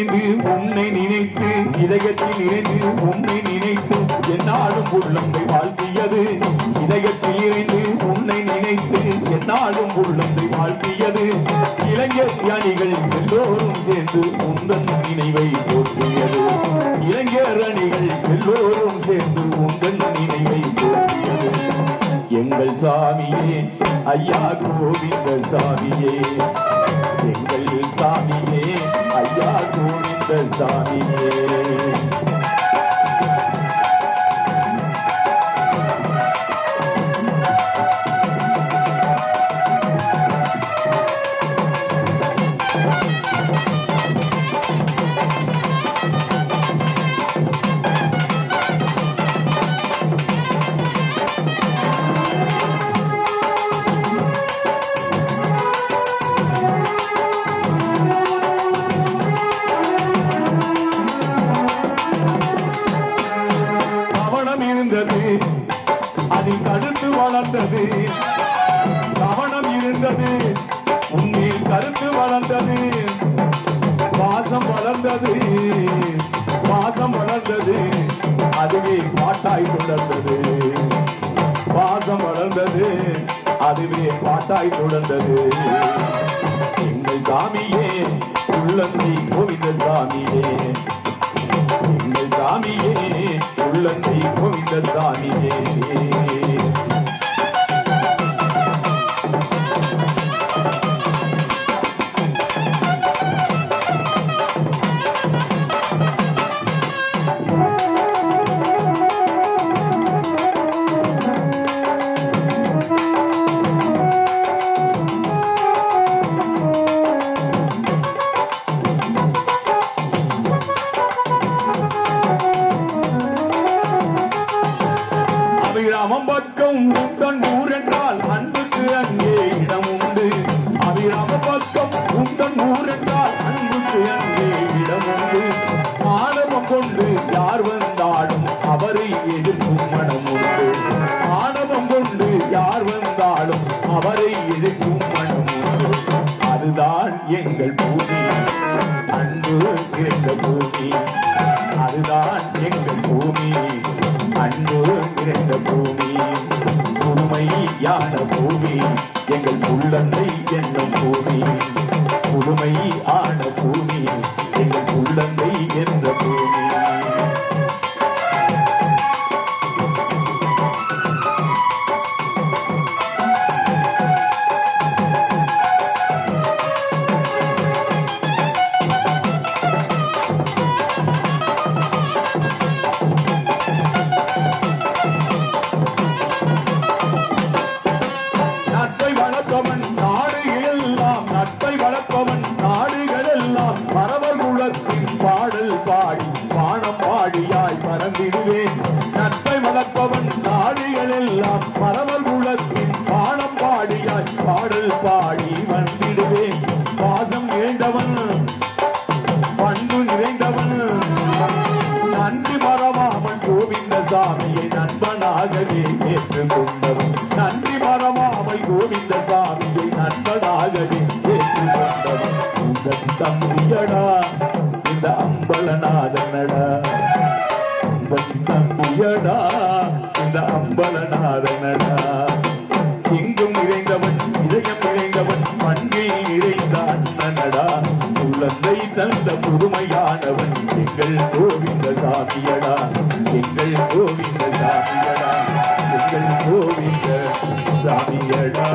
உன்னை நினைத்து இதயத்தில் இறைந்து உன்னை நினைத்து என்னாலும் உள்ளங்கை வாழ்த்தியது இதயத்தில் இறைந்து உன்னை நினைத்து என்னாலும் உள்ளங்கை வாழ்த்தியது இளைஞர் அணிகள் எல்லோரும் சேர்ந்து உந்தன் நினைவை போற்றியது இளைஞர் அணிகள் எல்லோரும் சேர்ந்து உந்தன் நினைவை போற்றியது எங்கள் சாமியே ஐயா கோவிந்த சாமியே எங்கள் சாமியே ஐயா கோவிந்த சாமியே அதில் கருத்து வளர்ந்தது கவனம் இருந்தது உன்னில் கருத்து வளர்ந்தது பாசம் வளர்ந்தது பாசம் வளர்ந்தது அதுவே பாட்டாய் தொடர்ந்தது பாசம் வளர்ந்தது அதுவே பாட்டாய் தொடர்ந்தது எங்கள் சாமியே உள்ளந்தி கோவிந்த சாமியே எங்கள் சாமியே உள்ளந்தி கோவிந்த சாமியே அபிராமம் பக்கம் உந்தன் ஊர் என்றால் அன்புக்கு அங்கே இடம் உண்டு அபிராம பக்கம் உந்தன் ஊர் என்றால் அன்புக்கு அங்கே இடம் உண்டு ஆணவம் கொண்டு யார் வந்தாலும் அவரை எதிர்க்கும் மனம் உண்டு ஆணவம் கொண்டு யார் வந்தாலும் அவரை எதிர்க்கும் மனம் உண்டு அதுதான் எங்கள் பூமி அன்பு நிறைந்த பூமி அதுதான் எங்கள் பூமி அன்பு நிறைந்த பூமி புதுமையான பூமி எங்கள் உள்ளந்தை என்னும் பூமி புதுமையான பூமி எங்கள் உள்ளந்தை என்ற பூமி பரவர் குலத்தின் பாடல் பாடி வானம் பாடியாய் பறந்திடுவேன் நட்பை வளர்ப்பவன் நாடுகள் எல்லாம் பரவர் குலத்தின் வானம் பாடியாய் பாடல் பாடி வந்திடுவேன் பாசம் நிறைந்தவன் பண்பு நிறைந்தவன் நன்றி மறவாமல் கோவிந்த சாமியை நண்பனாகவே ஏற்றுக்கொண்டவன் நன்றி மறவாமல் கோவிந்த சாமியை நண்பனாகவே ஏற்றுக்கொண்டவன் தம்பியடா இந்த அம்பலநாதனடா தம்பியடா இந்த அம்பலநாதனடா எங்கும் நிறைந்தவன் இதயம் நிறைந்தவன் மண்ணில் நிறைந்த அண்ணனடா உள்ளந்தை தந்த புதுமையானவன் எங்கள் கோவிந்த சாமியடா எங்கள் கோவிந்த சாமியடா எங்கள் கோவிந்த சாமியடா